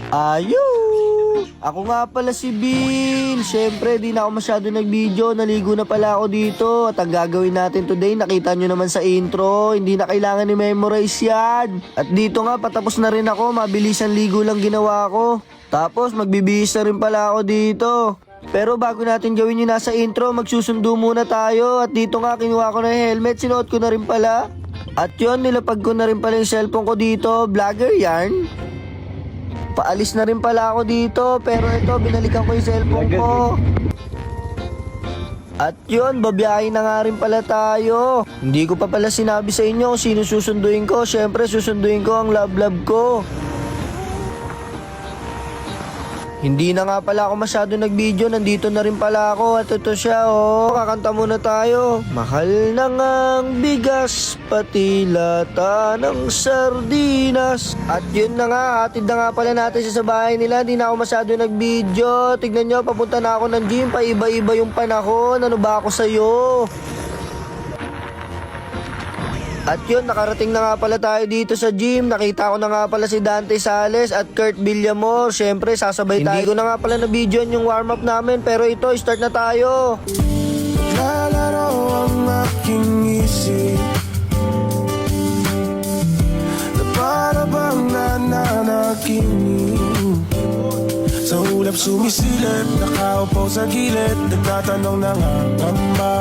Ayo! Ako nga pala si Bill. Siyempre, di na ako masyado nag-video. Naligo na pala ako dito. At ang gagawin natin today, nakita nyo naman sa intro. Hindi na kailangan i-memorize yan. At dito nga, patapos na rin ako. Mabilisan ligo lang ginawa ko. Tapos, magbibihis na rin pala ako dito. Pero bago natin gawin yung nasa intro, magsusundo muna tayo. At dito nga, kinuha ko na yung helmet. Sinuot ko na rin pala. At yun, nilapag ko na rin pala yung cellphone ko dito. Vlogger yarn. Paalis na rin pala ako dito, pero ito, binalikan ko yung cellphone ko. At yun, babiyahin na nga rin pala tayo. Hindi ko pa pala sinabi sa inyo kung sino susunduin ko. Syempre, susunduin ko ang love ko. Hindi na nga pala ako masyado nag-video, nandito na rin pala ako. At ito siya, oh, kakanta muna tayo. Mahal na ngang bigas, pati lata ng sardinas. At yun na nga, hatid na nga pala natin siya sa bahay nila. Hindi na ako masyado nag-video. Tignan nyo, papunta na ako ng gym, paiba-iba yung panahon. Ano ba ako sa'yo? At yun, nakarating na nga pala tayo dito sa gym. Nakita ko na nga pala si Dante Sales at Kurt Villamor. Siyempre, sasabay tayo. Hindi ko na nga pala na-video yung warm-up namin. Pero ito, start na tayo. Lalaro ang aking isip na para bang nananaginip. Sa ulap sumisilip, nakaupo sa gilid, nagtatanong na nga ngamba,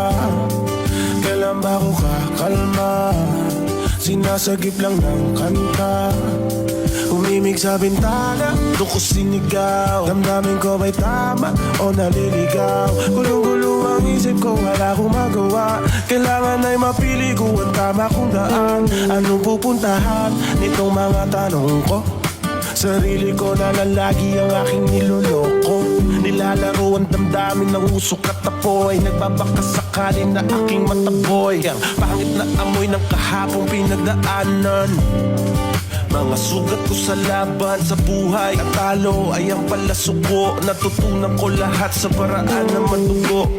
kailan ba ako kakalma? Sinasagip lang ng kanta, umimig sa bintana, doon ko sinigaw. Damdamin ko ba'y tama o naliligaw? Gulong-gulo ang isip ko, wala akong magawa. Kailangan ay mapili ko ang tama kong daan. Anong pupuntahan nitong mga tanong ko? Sarili ko na lang lagi ang aking niloloko. Nilalaro ang damdamin ng usok at tapoy. Nagbabakasakali na aking mataboy. Ang pangit na amoy ng kahapong pinagdaanan. Mga sugat ko sa laban sa buhay. Ang talo ay ang palasuko. Natutunan ko lahat sa paraan na madugo.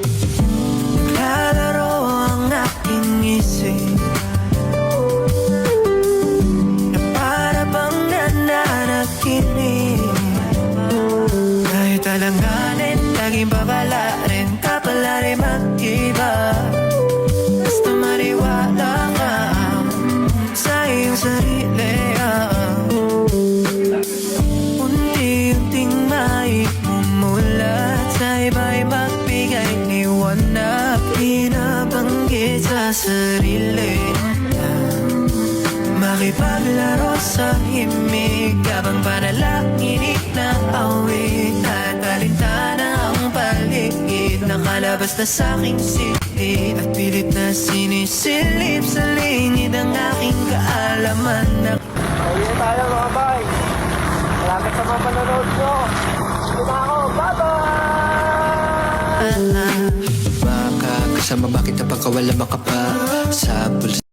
Lalaro ang aking isip na para bang nananaginip. Kahit alanganin, laging babala rin, kapala rin mag-iba. Basta maniwala ka sa iyong sarili. Unti-unting maimumulat, sa iba'y magbigay liwanag. Pinabanggit sa sarili, makipaglaro sa himig, habang panalangin na awit. At alintana ang paligid, nakalabas na sa'king silid. At pilit na sinisilip sa lingid ang aking kaalaman na Ayun tayo mga bay. Salamat sa mga panonood nyo. Ito na ako, bye-bye! baka kasama, bakit napakawala makapa sa bulsa.